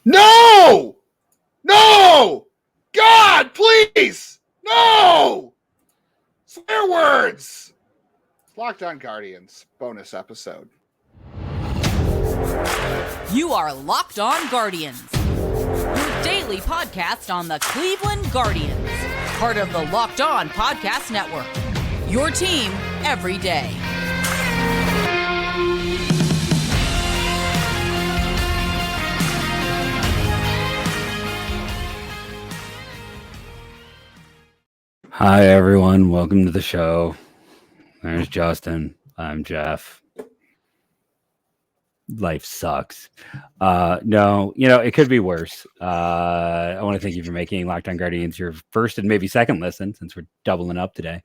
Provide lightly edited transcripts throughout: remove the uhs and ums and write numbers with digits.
No! No! God, please! No! Swear words! Locked On Guardians bonus episode. You are Locked On Guardians, your daily podcast on the Cleveland Guardians, part of the Locked On Podcast Network, your team every day. Hi, everyone. Welcome to the show. There's Justin. I'm Jeff. Life sucks. No, it could be worse. I want to thank you for making Locked On Guardians your first and maybe second listen, since we're doubling up today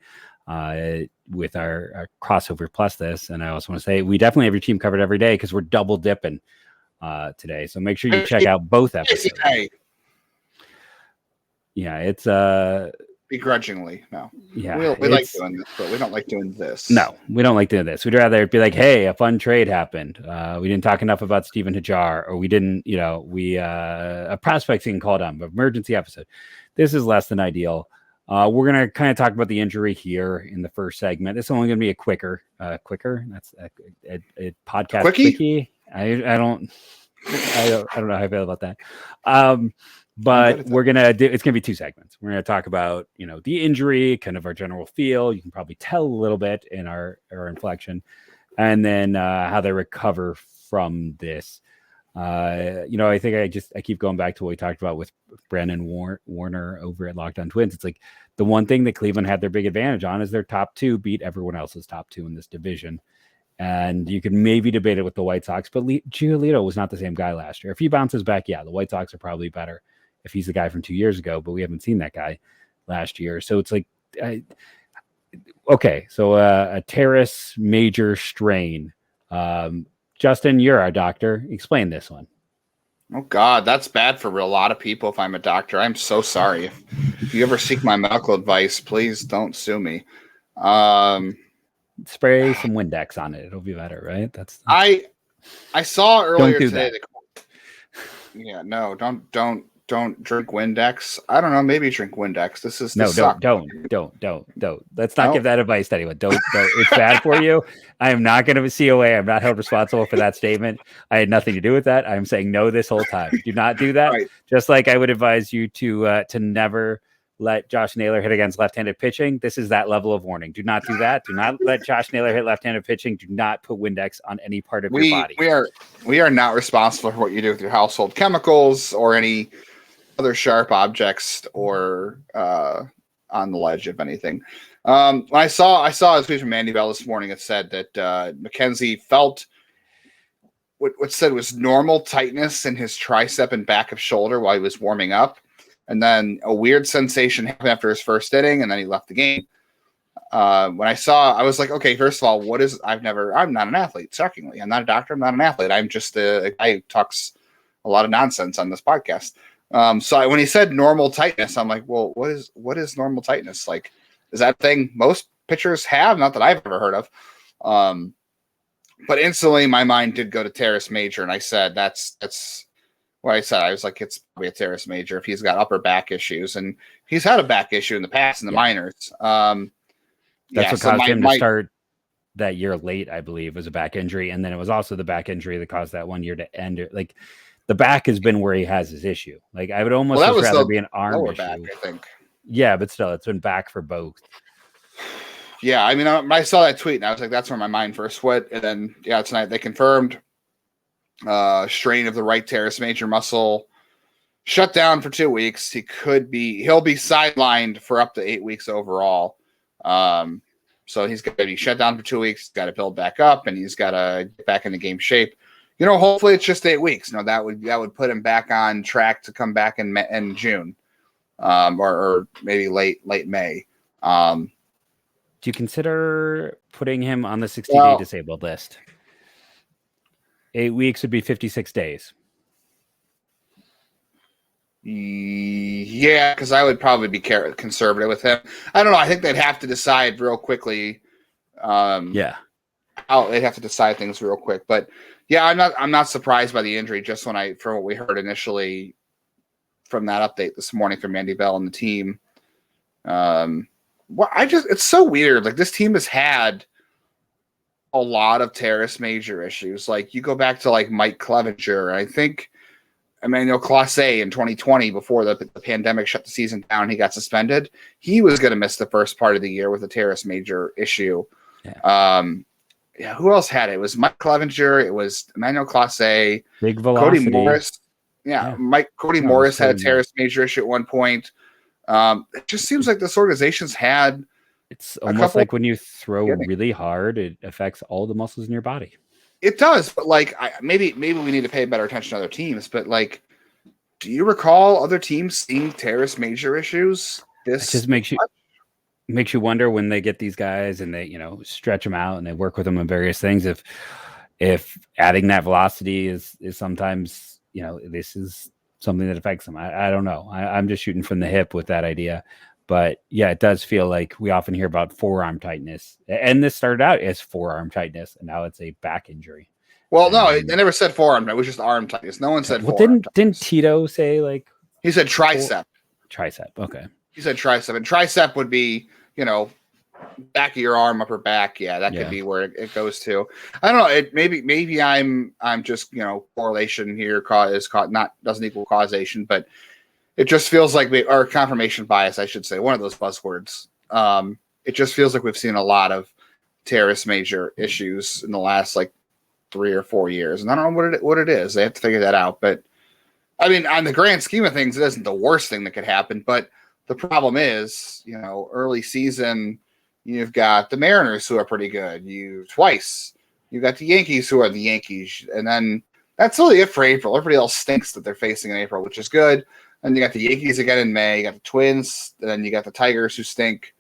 with our crossover plus this. And I also want to say we definitely have your team covered every day because we're double dipping today. So make sure you check out both episodes. Yeah, it's begrudgingly, no. Yeah, we like doing this, but we don't like doing this. No, we don't like doing this. We'd rather be like, hey, a fun trade happened. We didn't talk enough about Steven Hajar, or we didn't, a prospect thing called on, but emergency episode. This is less than ideal. We're gonna kind of talk about the injury here in the first segment. It's only gonna be a quicker. That's a podcast quickie. I don't know how I feel about that. But we're it's gonna be two segments. We're gonna talk about the injury, kind of our general feel. You can probably tell a little bit in our inflection, and then how they recover from this. I think I keep going back to what we talked about with Brandon Warner over at Locked On Twins. It's like the one thing that Cleveland had their big advantage on is their top two beat everyone else's top two in this division. And you could maybe debate it with the White Sox, but Giolito was not the same guy last year. If he bounces back, the White Sox are probably better if he's the guy from 2 years ago, but we haven't seen that guy last year. So it's like, okay. So a Teres major strain. Justin, you're our doctor. Explain this one. Oh God, that's bad for a lot of people. If I'm a doctor, I'm so sorry. If you ever seek my medical advice, please don't sue me. Spray some Windex on it. It'll be better, right? That's I saw earlier today. Don't drink Windex. I don't know. Maybe drink Windex. Don't. Let's not give that advice to anyone. Don't. It's bad for you. I am not going to COA. I'm not held responsible for that statement. I had nothing to do with that. I'm saying no this whole time. Do not do that. Right. Just like I would advise you to never let Josh Naylor hit against left-handed pitching. This is that level of warning. Do not do that. Do not let Josh Naylor hit left-handed pitching. Do not put Windex on any part of your body. We are not responsible for what you do with your household chemicals or any other sharp objects or on the ledge of anything. I saw a tweet from Mandy Bell this morning. It said that McKenzie felt what said was normal tightness in his tricep and back of shoulder while he was warming up. And then a weird sensation happened after his first inning, and then he left the game. When I was like, okay, first of all, I'm not an athlete, shockingly. I'm not a doctor, I'm not an athlete. I'm just a guy who talks a lot of nonsense on this podcast. So when he said normal tightness, I'm like, well, what is normal tightness? Like, is that a thing most pitchers have? Not that I've ever heard of. But instantly my mind did go to Teres major, and I said, that's what I said. I was like, it's probably a Teres major if he's got upper back issues, and he's had a back issue in the past in the minors. That's what caused him to start that year late, I believe, was a back injury. And then it was also the back injury that caused that 1 year to end it. Like, the back has been where he has his issue. Like, I would almost rather be an arm issue. Back, I think. Yeah, but still, it's been back for both. Yeah, I mean, I saw that tweet, and I was like, that's where my mind first went. And then, tonight they confirmed strain of the right teres major muscle, shut down for 2 weeks. He'll be sidelined for up to 8 weeks overall. So he's got to be shut down for 2 weeks. He's got to build back up, and he's got to get back into game shape. Hopefully it's just 8 weeks. That would put him back on track to come back in June, or maybe late May. Do you consider putting him on the 60-day disabled list? 8 weeks would be 56 days. Yeah, because I would probably be conservative with him. I don't know. I think they'd have to decide real quickly. they'd have to decide things real quick. But yeah, I'm not surprised by the injury just from what we heard initially from that update this morning from Andy Bell and the team. It's so weird. Like, this team has had a lot of Teres major issues. Like, you go back to like Mike Clevenger, I think Emmanuel Clase in 2020 before the pandemic shut the season down, he got suspended. He was going to miss the first part of the year with a Teres major issue. Yeah. Who else had it? It was Mike Clevenger. It was Emmanuel Clase. Big velocity. Cody Morris. Cody Morris had a Teres major issue at one point. It just seems like this organization's had. It's almost like when you throw really hard, it affects all the muscles in your body. It does, but like maybe we need to pay better attention to other teams. But like, do you recall other teams seeing Teres major issues? It just makes you wonder when they get these guys and they stretch them out and they work with them on various things. If adding that velocity is sometimes this is something that affects them. I don't know. I'm just shooting from the hip with that idea. But yeah, it does feel like we often hear about forearm tightness, and this started out as forearm tightness, and now it's a back injury. Well, no, they never said forearm. It was just arm tightness. No one said. Well, didn't Tito say like? He said tricep. Tricep. Okay. He said tricep, and tricep would be back of your arm, upper back. Yeah, that could be where it goes to. I don't know. Maybe I'm just correlation here doesn't equal causation, but. It just feels like or confirmation bias, I should say, one of those buzzwords. It just feels like we've seen a lot of Teres major issues in the last like 3 or 4 years, and I don't know what it is. They have to figure that out. But I mean, on the grand scheme of things, it isn't the worst thing that could happen. But the problem is, early season, you've got the Mariners who are pretty good. You've got the Yankees who are the Yankees, and then that's really it for April. Everybody else stinks that they're facing in April, which is good. And you got the Yankees again in May. You got the Twins. Then you got the Tigers who stink.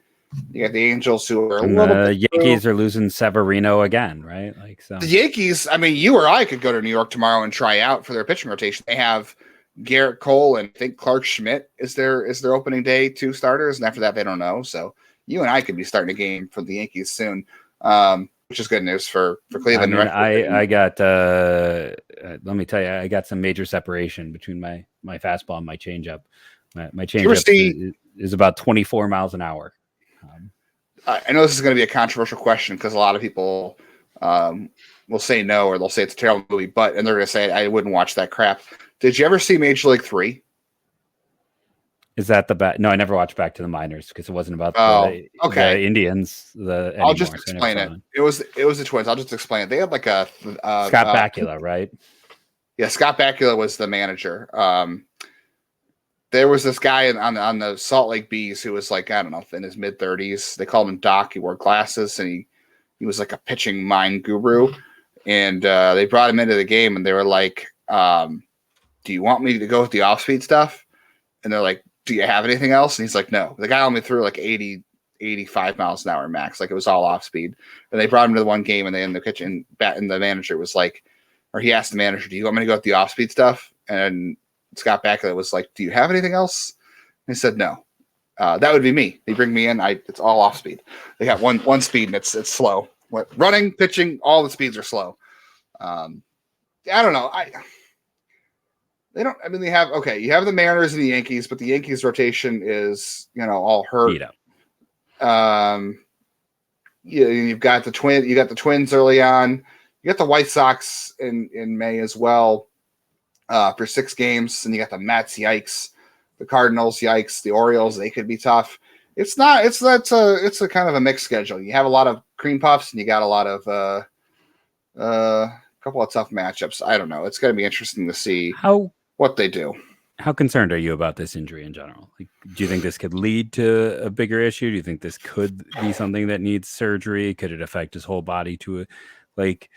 You got the Angels who are the Yankees are losing Severino again, right? Like so. The Yankees. I mean, you or I could go to New York tomorrow and try out for their pitching rotation. They have Garrett Cole and I think Clark Schmidt is their opening day 2 starters, and after that they don't know. So you and I could be starting a game for the Yankees soon. Which is good news for Cleveland. I got let me tell you, I got some major separation between my fastball and my changeup. My changeup is about 24 miles an hour. I know this is going to be a controversial question because a lot of people will say no, or they'll say it's a terrible movie, and they're going to say I wouldn't watch that crap. Did you ever see Major League 3? Is that the back? No, I never watched Back to the Minors because it wasn't about the Indians. I'll just explain it. It was the Twins. I'll just explain it. They had like a Scott Bakula, right? Yeah, Scott Bakula was the manager. There was this guy on the Salt Lake Bees who was like, I don't know, in his mid-30s. They called him Doc. He wore glasses and he was like a pitching mind guru. And they brought him into the game and they were like, do you want me to go with the off-speed stuff? And they're like, do you have anything else? And he's like, no. The guy only threw like 80, 85 miles an hour max. Like it was all off speed. And they brought him to the one game and they in the kitchen and the manager was like, or he asked the manager, do you want me to go with the off speed stuff? And Scott Bakula was like, do you have anything else? And he said, no. That would be me. They bring me in. It's all off speed. They got one speed and it's slow. Running, pitching, all the speeds are slow. I don't know. They don't. I mean, you have the Mariners and the Yankees, but the Yankees rotation is all hurt. You've got the Twins. You got the Twins early on. You got the White Sox in May as well for 6 games, and you got the Mets. Yikes! The Cardinals. Yikes! The Orioles. They could be tough. It's a kind of a mixed schedule. You have a lot of cream puffs, and you got a lot of couple of tough matchups. I don't know. It's going to be interesting to see what they do. How concerned are you about this injury in general? Like, do you think this could lead to a bigger issue? Do you think this could be something that needs surgery? Could it affect his whole body to it? Like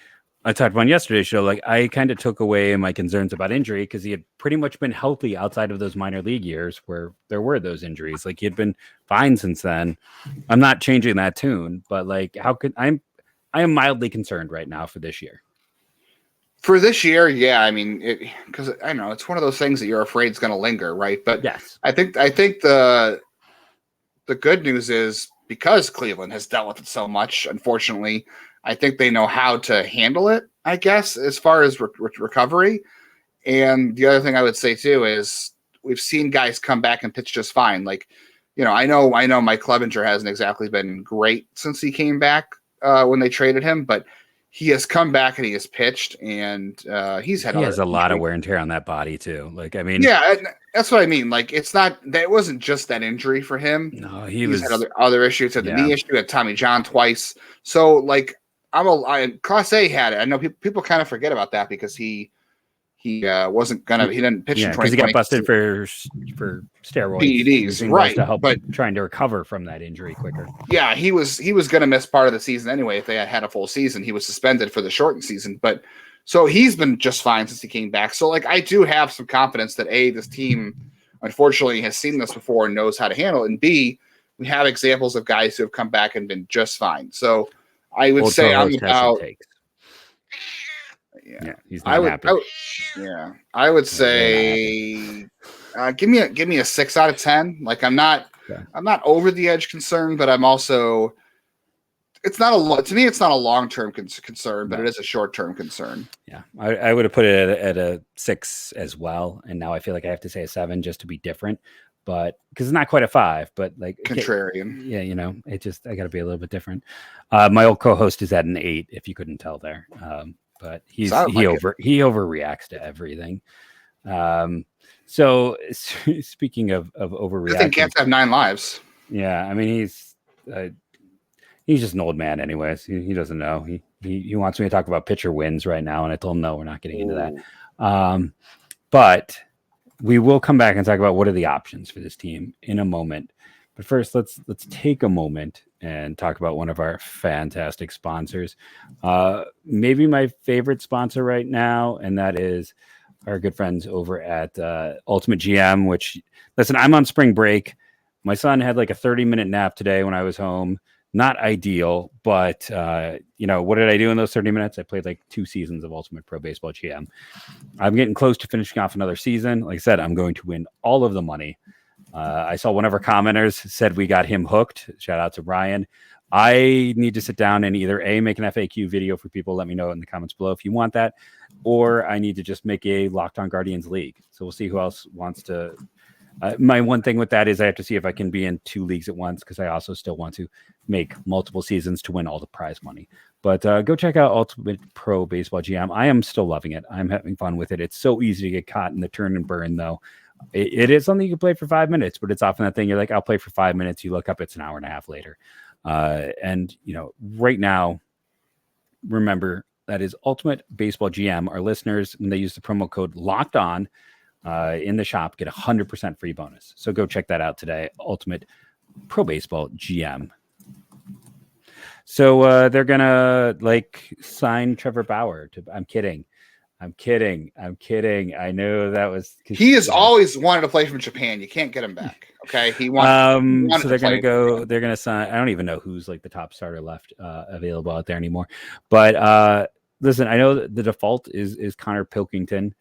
I talked about on yesterday's show, like I kind of took away my concerns about injury because he had pretty much been healthy outside of those minor league years where there were those injuries. Like he had been fine since then. I'm not changing that tune, but like I am mildly concerned right now for this year. For this year, yeah, I mean, because I know it's one of those things that you're afraid is going to linger, right? But yes, I think the good news is because Cleveland has dealt with it so much. Unfortunately, I think they know how to handle it, I guess, as far as recovery. And the other thing I would say too is we've seen guys come back and pitch just fine. Like, I know Mike Clevenger hasn't exactly been great since he came back when they traded him, but he has come back and he has pitched, and he has a lot of wear and tear on that body too. Like, I mean, yeah, that's what I mean. Like, it's not that it wasn't just that injury for him. No, he's had other issues. Had the knee issue, had Tommy John twice. So like, Class A had it. I know people kind of forget about that because he wasn't gonna. He didn't pitch in 2020 because he got busted for steroids, PEDs, right? To help trying to recover from that injury quicker. Yeah, he was gonna miss part of the season anyway. If they had a full season, he was suspended for the shortened season. But so he's been just fine since he came back. So like, I do have some confidence that this team unfortunately has seen this before and knows how to handle it, and B, we have examples of guys who have come back and been just fine. So I would say I'm about. Yeah, he's not happy. I would say give me a 6 out of 10. Like, I'm not over the edge concerned, but I'm also it's not a long-term concern, but it is a short-term concern. Yeah, I would have put it at a 6 as well, and now I feel like I have to say a 7 just to be different, but because it's not quite a 5, but like contrarian. Yeah, it just I got to be a little bit different. My old co-host is at an 8, if you couldn't tell there. But he overreacts to everything. So speaking of overreacting, I think cats have 9 lives. Yeah, I mean he's just an old man, anyways. He doesn't know. He wants me to talk about pitcher wins right now, and I told him no, we're not getting into that. But we will come back and talk about what are the options for this team in a moment. But first, let's take a moment and talk about one of our fantastic sponsors. Maybe my favorite sponsor right now, and that is our good friends over at Ultimate GM, which, listen, I'm on spring break. My son had like a 30-minute nap today when I was home. Not ideal, but what did I do in those 30 minutes? I played like 2 seasons of Ultimate Pro Baseball GM. I'm getting close to finishing off another season. Like I said, I'm going to win all of the money. I saw one of our commenters said we got him hooked. Shout out to Brian. I need to sit down and either make an FAQ video for people. Let me know in the comments below if you want that, or I need to just make a Locked On Guardians league. So we'll see who else wants to. My one thing with that is I have to see if I can be in 2 leagues at once, because I also still want to make multiple seasons to win all the prize money. But go check out Ultimate Pro Baseball GM. I am still loving it. I'm having fun with it. It's so easy to get caught in the turn and burn, though. It is something you can play for 5 minutes, but it's often that thing you're like, I'll play for 5 minutes. You look up, it's an hour and a half later. And right now, remember that is Ultimate Baseball GM. Our listeners, when they use the promo code Locked On in the shop, get 100% free bonus. So go check that out today. Ultimate Pro Baseball GM. So they're gonna sign Trevor Bauer to. I'm kidding. I know that was. He has always wanted to play from Japan. You can't get him back. Okay, he wants. So they're gonna go. They're gonna sign. I don't even know who's like the top starter left available out there anymore. But listen, I know that the default is Connor Pilkington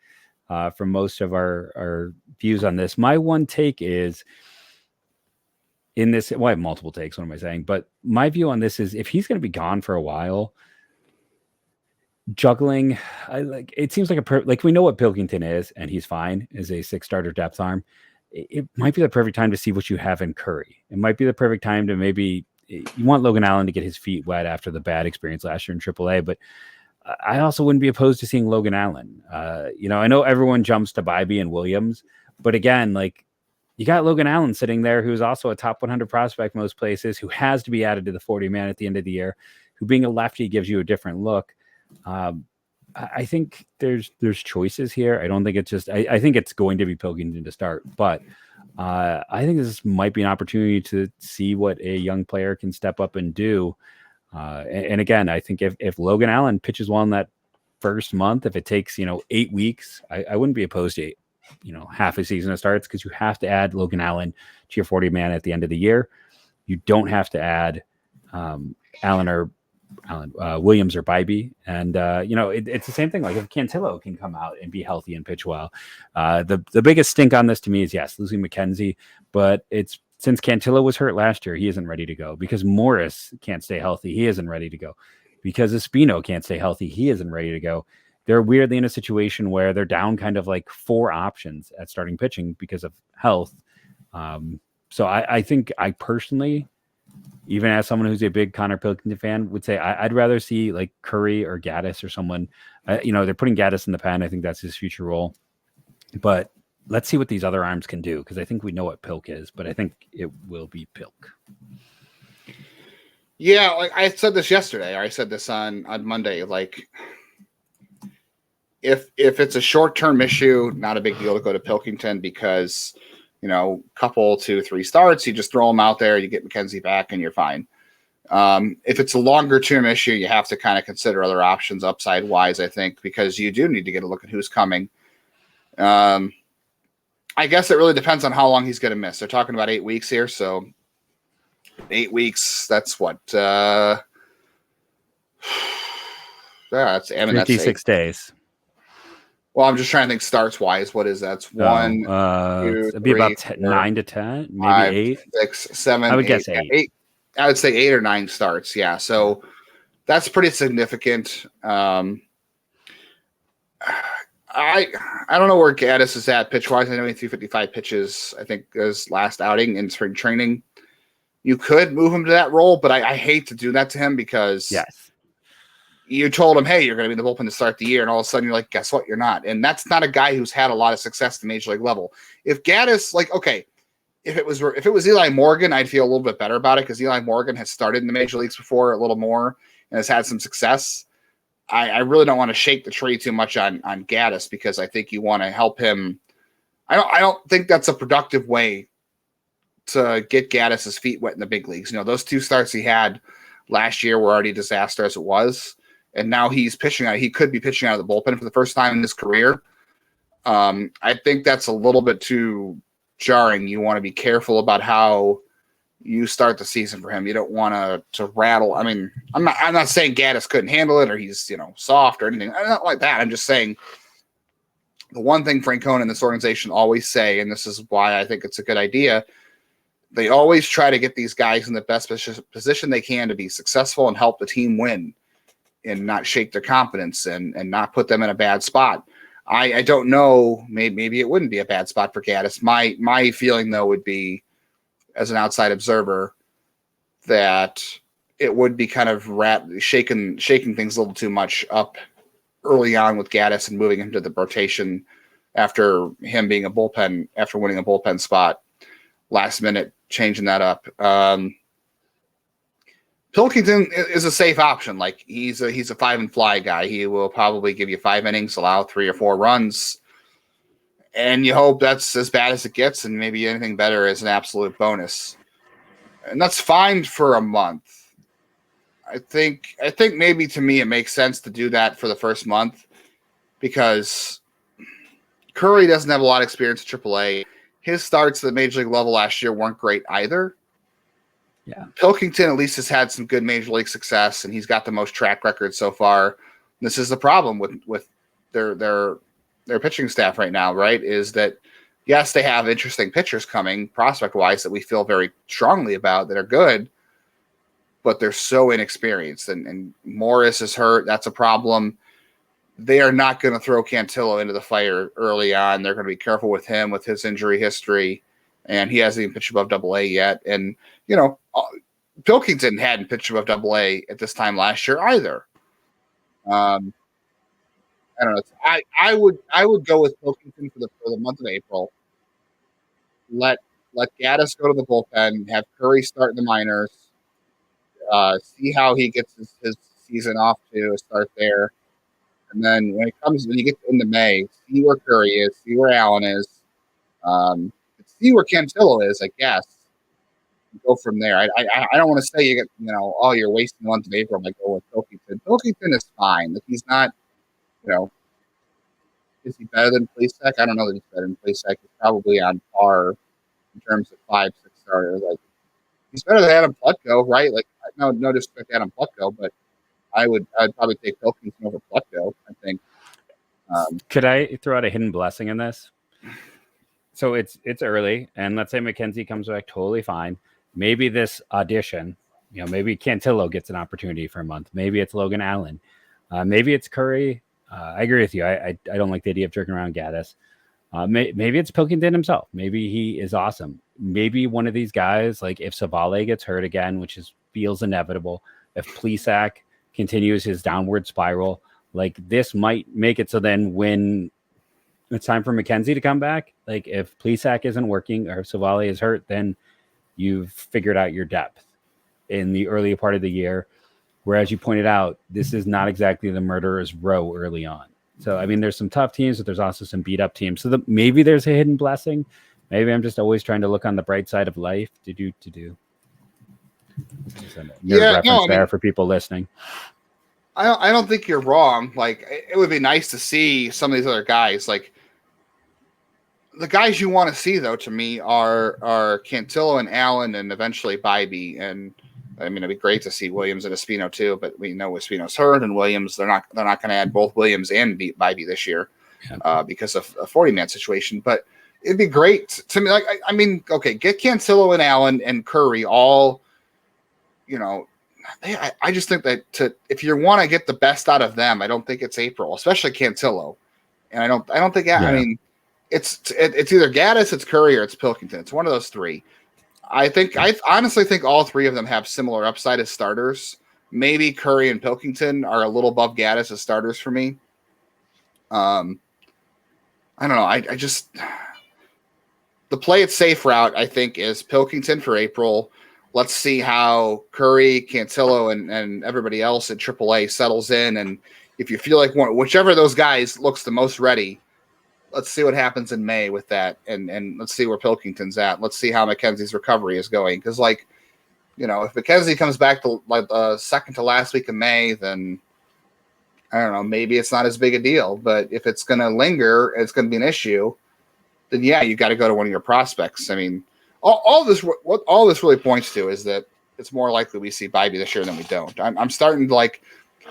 for most of our views on this. My one take is in this. Well, I have multiple takes. What am I saying? But my view on this is if he's going to be gone for a while. Juggling, it seems like we know what Pilkington is, and he's fine as a 6-starter depth arm. It might be the perfect time to see what you have in Curry. It might be the perfect time to maybe you want Logan Allen to get his feet wet after the bad experience last year in AAA, but I also wouldn't be opposed to seeing Logan Allen. I know everyone jumps to Bybee and Williams, but again, you got Logan Allen sitting there, who's also a top 100 prospect most places, who has to be added to the 40-man at the end of the year, who being a lefty gives you a different look. I think there's choices here. I don't think it's just. I think it's going to be Pilkington to start, but I think this might be an opportunity to see what a young player can step up and do. And again, I think if Logan Allen pitches well in that first month, if it takes 8 weeks, I wouldn't be opposed to half a season of starts, because you have to add Logan Allen to your 40-man at the end of the year. You don't have to add Williams or Bybee, and it's the same thing. Like if Cantillo can come out and be healthy and pitch well, the biggest stink on this to me is yes, losing McKenzie, but it's since Cantillo was hurt last year, he isn't ready to go. Because Morris can't stay healthy, he isn't ready to go. Because Espino can't stay healthy, he isn't ready to go. They're weirdly in a situation where they're down kind of like 4 options at starting pitching because of health. So I think I personally, even as someone who's a big Connor Pilkington fan, would say I'd rather see like Curry or Gaddis or someone. They're putting Gaddis in the pen. I think that's his future role. But let's see what these other arms can do, because I think we know what Pilk is, but I think it will be Pilk. Yeah, like I said this yesterday, or I said this on Monday. Like, if it's a short-term issue, not a big deal to go to Pilkington because, couple 2-3 starts, you just throw him out there, you get McKenzie back, and you're fine. If it's a longer-term issue, you have to kind of consider other options upside-wise, I think, because you do need to get a look at who's coming. I guess it really depends on how long he's going to miss. They're talking about 8 weeks here, so 8 weeks, that's what? That's 56 days. Well, I'm just trying to think starts wise. What is that? It's 1, 2, it'd be 3, about 4, 9 to 10, maybe 5, 8. 6, 7. I would 8, guess 8. 8. I would say 8 or 9 starts. Yeah, so that's pretty significant. I don't know where Gaddis is at pitch wise. I know he threw 55 pitches, I think, his last outing in spring training. You could move him to that role, but I hate to do that to him because you told him, hey, you're going to be in the bullpen to start the year, and all of a sudden you're like, guess what? You're not. And that's not a guy who's had a lot of success at the major league level. If Gaddis, if it was Eli Morgan, I'd feel a little bit better about it because Eli Morgan has started in the major leagues before a little more and has had some success. I really don't want to shake the tree too much on Gaddis because I think you want to help him. I don't think that's a productive way to get Gaddis's feet wet in the big leagues. Those 2 starts he had last year were already a disaster as it was. And now he's pitching out. He could be pitching out of the bullpen for the first time in his career. I think that's a little bit too jarring. You want to be careful about how you start the season for him. You don't want to rattle. I mean, I'm not saying Gaddis couldn't handle it or he's soft or anything. Not like that. I'm just saying the one thing Francona and this organization always say, and this is why I think it's a good idea. They always try to get these guys in the best position they can to be successful and help the team win and not shake their confidence and not put them in a bad spot. I don't know. Maybe it wouldn't be a bad spot for Gaddis. My feeling, though, would be, as an outside observer, that it would be kind of shaking things a little too much up early on with Gaddis and moving him to the rotation after him being after winning a bullpen spot last minute, changing that up. Pilkington is a safe option. Like he's a 5 and fly guy. He will probably give you 5 innings, allow 3 or 4 runs, and you hope that's as bad as it gets, and maybe anything better is an absolute bonus. And that's fine for a month. I think maybe to me it makes sense to do that for the first month because Curry doesn't have a lot of experience at AAA. His starts at the major league level last year weren't great either. Yeah, Pilkington at least has had some good major league success, and he's got the most track record so far. This is the problem with their pitching staff right now, right? Is that yes, they have interesting pitchers coming prospect wise that we feel very strongly about that are good, but they're so inexperienced. And Morris is hurt. That's a problem. They are not going to throw Cantillo into the fire early on. They're going to be careful with him with his injury history. And he hasn't even pitched above AA yet. And, Pilkington hadn't pitched above AA at this time last year either. I don't know. I would go with Pilkington for the month of April. Let Gaddis go to the bullpen, have Curry start in the minors, see how he gets his season off to a start there. And then when you get into May, see where Curry is, see where Allen is, see where Cantillo is, I guess. Go from there. I don't want to say you're wasting the month of April by going with Pilkington. Pilkington is fine. Like he's not, is he better than Plesac? I don't know that he's better than Plesac. He's probably on par in terms of 5-6 starters. Like he's better than Adam Plutko, right? Like no disrespect to Adam Plutko, but I'd probably take Pilkington over Plutko, I think. Could I throw out a hidden blessing in this? So it's early, and let's say McKenzie comes back totally fine. Maybe this audition, maybe Cantillo gets an opportunity for a month. Maybe it's Logan Allen. Maybe it's Curry. I agree with you. I don't like the idea of jerking around Gaddis. Maybe it's Pilkington himself. Maybe he is awesome. Maybe one of these guys, like if Savale gets hurt again, which feels inevitable, if Plesac continues his downward spiral, like this might make it so then when it's time for McKenzie to come back, like if Plesac isn't working or if Savale is hurt, then you've figured out your depth in the early part of the year. Whereas you pointed out, this is not exactly the murderer's row early on. So, I mean, there's some tough teams, but there's also some beat up teams. So maybe there's a hidden blessing. Maybe I'm just always trying to look on the bright side of life. To do. There for people listening. I don't think you're wrong. Like, it would be nice to see some of these other guys. Like, the guys you want to see, though, to me, are Cantillo and Allen and eventually Bybee. And I mean, it'd be great to see Williams and Espino too, but we know Espino's hurt, and Williams, they're not going to add both Williams and Bybee this year because of a 40-man situation. But it'd be great to me. Like, I mean, okay, get Cantillo and Allen and Curry all, I just think that if you want to get the best out of them, I don't think it's April, especially Cantillo. And I don't think, I mean, it's either Gaddis, it's Curry, or it's Pilkington. It's one of those three. I honestly think all three of them have similar upside as starters. Maybe Curry and Pilkington are a little above Gaddis as starters for me. I don't know. I just the play it safe route, I think, is Pilkington for April. Let's see how Curry, Cantillo, and everybody else at AAA settles in. And if you feel like whichever of those guys looks the most ready, let's see what happens in May with that, and let's see where Pilkington's at. Let's see how McKenzie's recovery is going. Because, if McKenzie comes back to second to last week of May, then I don't know, maybe it's not as big a deal. But if it's going to linger, it's going to be an issue. Then you got to go to one of your prospects. I mean, all this really points to is that it's more likely we see Bybee this year than we don't. I'm starting to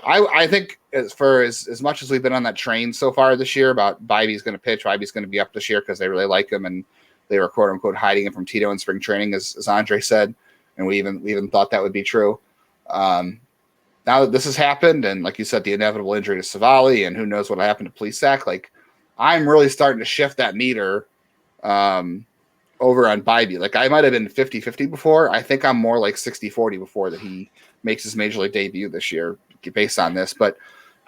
I think as much as we've been on that train so far this year about Bybee's going to pitch, Bybee's going to be up this year because they really like him and they were quote unquote hiding him from Tito in spring training, as Andre said, and we even thought that would be true. Now that this has happened, and like you said, the inevitable injury to Savali, and who knows what happened to Plesac, I'm really starting to shift that meter over on Bybee. I might have been 50-50 before. I think I'm more like 60-40 before that he makes his major league debut this year based on this. But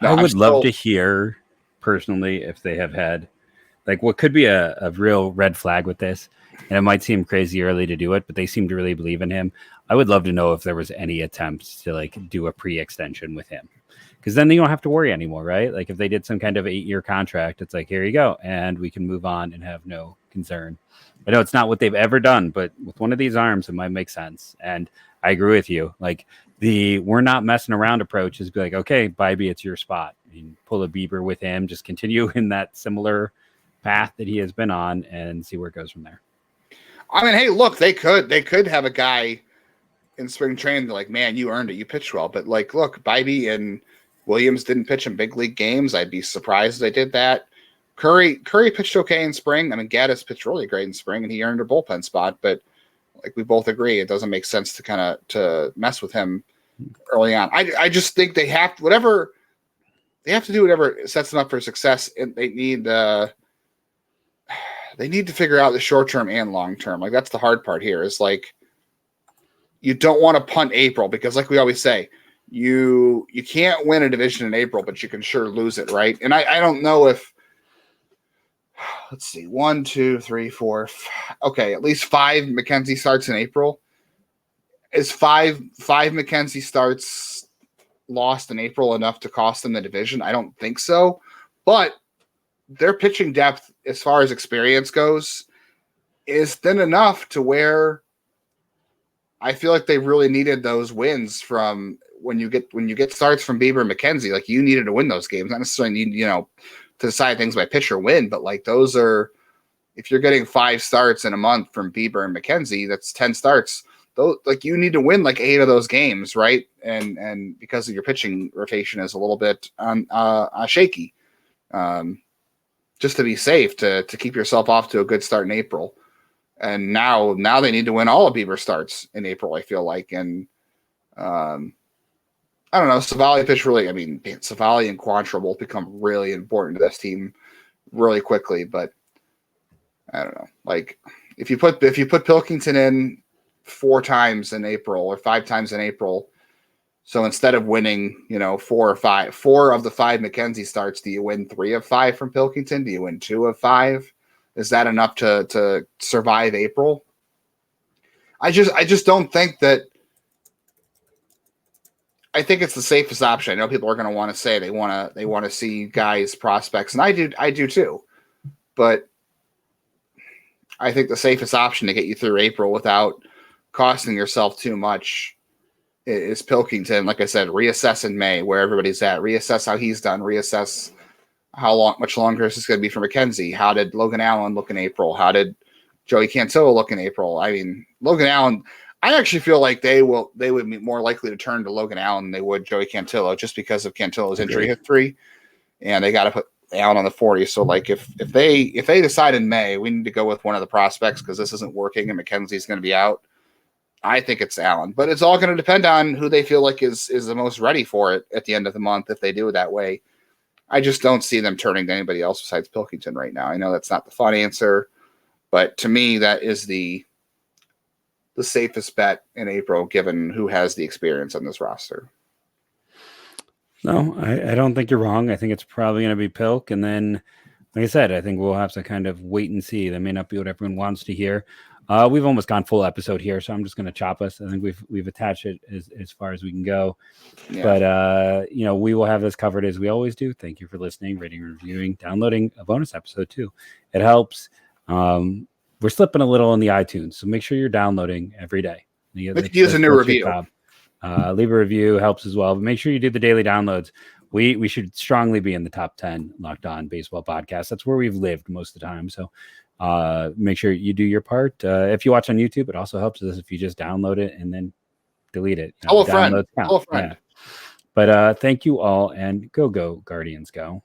no, I would love to hear personally if they have had what could be a real red flag with this, and it might seem crazy early to do it, but they seem to really believe in him. I would love to know if there was any attempts to do a pre-extension with him, because then you don't have to worry anymore, right? If they did some kind of 8-year contract, it's here you go, and we can move on and have no concern. I know it's not what they've ever done, but with one of these arms, it might make sense. And I agree with you. The we're not messing around approach is be okay, Bybee, it's your spot. Pull a Bieber with him, just continue in that similar path that he has been on and see where it goes from there. I mean, hey, look, they could have a guy in spring training man, you earned it, you pitched well. But look, Bybee and Williams didn't pitch in big league games. I'd be surprised if they did that. Curry pitched okay in spring. I mean, Gaddis pitched really great in spring, and he earned a bullpen spot. But we both agree, it doesn't make sense to mess with him early on. I just think they have to do whatever sets them up for success, and they need to figure out the short term and long term. That's the hard part here. Is you don't want to punt April because, like we always say, you can't win a division in April, but you can sure lose it, right? And I don't know if. Let's see, 1, 2, 3, 4. Okay, at least 5 McKenzie starts in April. Is 5 McKenzie starts lost in April enough to cost them the division? I don't think so. But their pitching depth, as far as experience goes, is thin enough to where I feel like they really needed those wins from when you get starts from Bieber and McKenzie. You needed to win those games, not necessarily need to decide things by pitch or win, but those are, if you're getting 5 starts in a month from Bieber and McKenzie, that's 10 starts. Those you need to win 8 of those games, right? And because of your pitching rotation is a little bit shaky. just to be safe, to keep yourself off to a good start in April. And now they need to win all of Bieber starts in April, I feel like. And I don't know, Savali pitched really. I mean, Savali and Quantrill both become really important to this team really quickly. But I don't know, like if you put Pilkington in 4 times in April or 5 times in April, so instead of winning, 4 of the 5 McKenzie starts, do you win 3 of 5 from Pilkington? Do you win 2 of 5? Is that enough to survive April? I just don't think that. I think it's the safest option. I know people are going to want to say they want to see guys prospects, and I do too. But I think the safest option to get you through April without costing yourself too much is Pilkington. Like I said, reassess in May where everybody's at. Reassess how he's done. Reassess how much longer is this going to be for McKenzie. How did Logan Allen look in April? How did Joey Cantillo look in April? I mean, Logan Allen, I actually feel like they would be more likely to turn to Logan Allen than they would Joey Cantillo just because of Cantillo's injury history, and they got to put Allen on the 40. So like if they decide in May we need to go with one of the prospects because this isn't working and McKenzie's going to be out, I think it's Allen. But it's all going to depend on who they feel like is the most ready for it at the end of the month if they do it that way. I just don't see them turning to anybody else besides Pilkington right now. I know that's not the fun answer, but to me, that is the safest bet in April, given who has the experience on this roster. No, I don't think you're wrong. I think it's probably going to be Pilk. And then, like I said, I think we'll have to kind of wait and see. That may not be what everyone wants to hear. We've almost gone full episode here, so I'm just going to chop us. I think we've attached it as far as we can go. Yeah. But, we will have this covered as we always do. Thank you for listening, rating, reviewing, downloading a bonus episode too. It helps. We're slipping a little in the iTunes, so make sure you're downloading every day. Use a new review. Leave a review, helps as well. But make sure you do the daily downloads. We should strongly be in the top 10 Locked On Baseball podcasts. That's where we've lived most of the time. So make sure you do your part. If you watch on YouTube, it also helps us if you just download it and then delete it. Tell a friend. Yeah. But thank you all, and go Guardians, go.